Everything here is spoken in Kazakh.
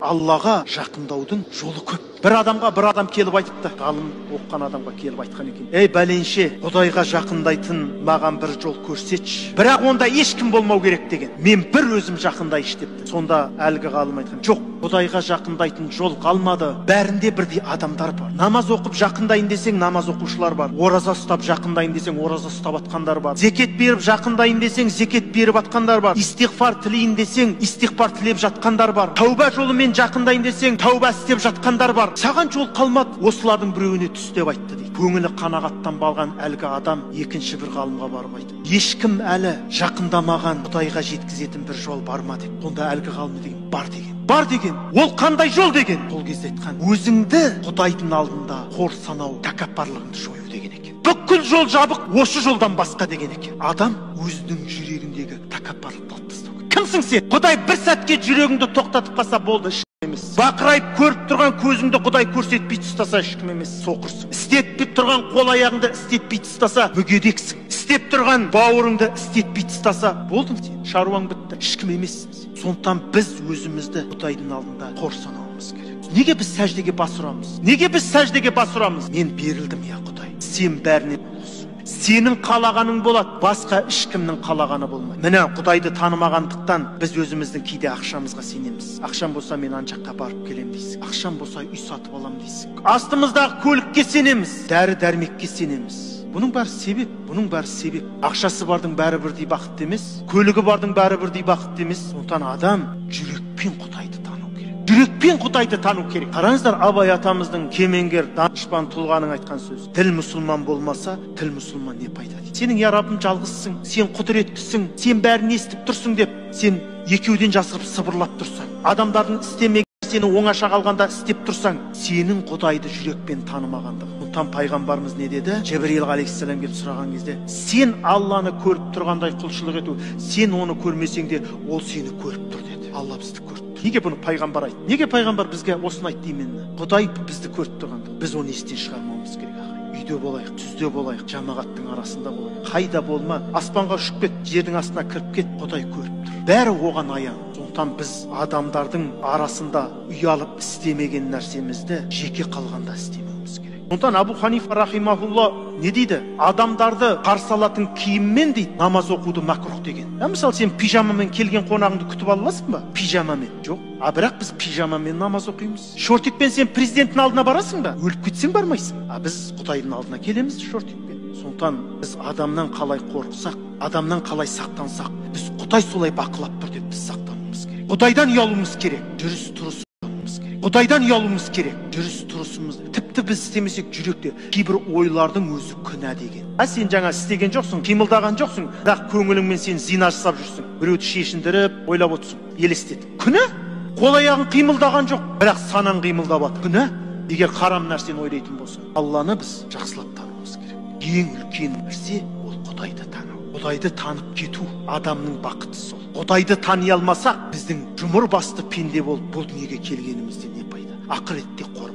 Аллаға жақындаудың жолы көп. Bir адам келіп айтыпты, ғалым оққан адамға келіп айтқан екен. Ей бәленше, Құдайға жақындайтын маған бір жол көрсетші. Бірақ онда ешкім болмау керек деген. Мен бір өзім жақындайшы депті. Сонда әлгі ғалым айтқан, жоқ, Құдайға жақындайтын жол қалмады. Бәрінде бірдей адамдар бар. Намаз оқып жақындайын десең, намаз оқушылар бар. Ораза ұстап жақындайын десең, ораза ұстап атқандар бар. Зекет беріп жақындайын десең, зекет беріп атқандар бар. Истиғфар тілейін десең, истиғфар тілеп жатқандар бар. Тәуба жолымен жақындайын десең, тәуба істеп жатқандар бар. Саған жол қалмады, осылардың біреуіне түс деп айтты дейді. Көңілі қанағаттан балған әлгі адам екінші бір ғалымға барып айтты. Ешкім әлі жақындамаған Құдайға жеткізетін бір жол бар ма деп. Сонда әлгі ғалым деген бар деген. Бар деген. Ол қандай жол деген? Сол кезде айтқан, өзіңді Құдайдың алдында қор санау, тәкаппарлығыңды жою деген екен. Бүкіл жол жабық, осы жолдан басқа деген екен. Адам өзінің жүрегіндегі тәкаппарлықты алып тастау керек. Кімсің сен? Құдай бір сәтке жүрегіңді тоқтатып қалса болды, емес. Бақырайып көріп тұрған көзіңді Құдай көрсетпей тастаса ешкім емес, соқырсың. Істетпей тұрған қол аяғыңды істетпей тастаса мүгедексің. Істеп тұрған бауырыңды істетпей тастаса болдың сен, шаруаң бітті, ешкім емессің сен. Сондықтан біз өзімізді Құдайдың алдында қор санауымыз керек. Неге біз сәждеге бас ұрамыз? Неге біз сәждеге бас ұрамыз? Мен берілдім, я Құдай. Сен бәріне сенің қалағаның болады, басқа ешкімнің қалағаны болмайды. Міне Құдайды танымағандықтан біз өзіміздің кейде ақшамызға сенеміз. Ақшам болса мен ана жаққа барып келем дейсің. Ақшам болса үй сатып алам дейсің. Астымыздағы көлікке сенеміз, дәрі-дәрмекке сенеміз. Бұның бәрі себеп. Ақшасы бардың бәрі бірдей бақытты емес, көлігі бардың бәрі бірдей бақытты емес. Сондықтан адам жүрекпен Құдайды тану керек. Жүрекпен Құдайды тану керек. Қараңыздар, Абай атамыздың кемеңгер данышпан тұлғаның айтқан сөзі. Тіл мұсылман болмаса, тіл мұсылман не пайда дейді. Сенің я Раббым жалғызсың, сен құдіреттісің, сен бәрін естіп тұрсың деп, сен екеуден жасырып сыбырлап тұрсаң, адамдардың істемеген сені оңаша қалғанда істеп тұрсаң, сенің Құдайды жүрекпен танымағандығың. Сондықтан пайғамбарымыз не деді? Жебірейіл алейхиссалам келіп сұраған кезде, сен Алланы көріп тұрғандай құлшылық ету, сен оны көрмесең де ол сені көріп тұр деді. Алла бізді көріп тұр. Неге бұны пайғамбар айтты? Неге пайғамбар бізге осыны айтты деймін? Құдай бізді көріп тұрғанда, біз оны естен шығармауымыз керек. Үйде болайық, түзде болайық, жамағаттың арасында болайық, қайда болма, аспанға ұшып кет, жердің астына кіріп кет, Құдай көріп тұр. Бәрі оған аян. Сондықтан біз адамдардың арасында ұялып істемеген нәрсемізді жеке қалғанда істемеуіміз керек. Сондықтан Абу Ханифа рахимахулла не дейді? Адамдарды қарсы алатын киіммен дейді, намаз оқуды макрух деген. Мысалы сен пижамамен келген қонағыңды күтіп ала аласың ба? Пижамамен. Жоқ. Бірақ біз пижамамен намаз оқимыз. Шортикпен сен президенттің алдына барасың ба? Өліп кетсең бармайсың. Біз Құдайдың алдына келеміз шортикпен. Сондықтан біз адамнан қалай қорықсақ, адамнан қалай сақтансақ, біз Құдай солай бақылап тұр деп біз сақтануымыз керек. Құдайдан ұялуымыз керек. Жүріс-тұрысымыз керек. Құдайдан ұялуымыз керек. Жүріс-тұрысымыз. Тіпті біз істемесек жүректе кейбір ойлардың өзі күнә деген. Сен жаңа істеген жоқсың, қимылдаған жоқсың, бірақ көңіліңмен сен зина жасап жүрсің. Біреуді шешіндіріп, ойлап отырсың, елестетіп. Күнә? Қол аяғың қимылдаған жоқ, бірақ санаң қимылдап жатыр. Күнә? Егер харам нәрсені ойлайтын болса, Алланы біз жақсылап тануымыз керек. Ең үлкен нәрсе ол Құдайды тану. Құдайды танып кету адамның бақыты сол. Құдайды тани алмасақ, біздің жұмыр басты пенде болып бұл дүниеге келгенімізде не пайда? Ақыретте қор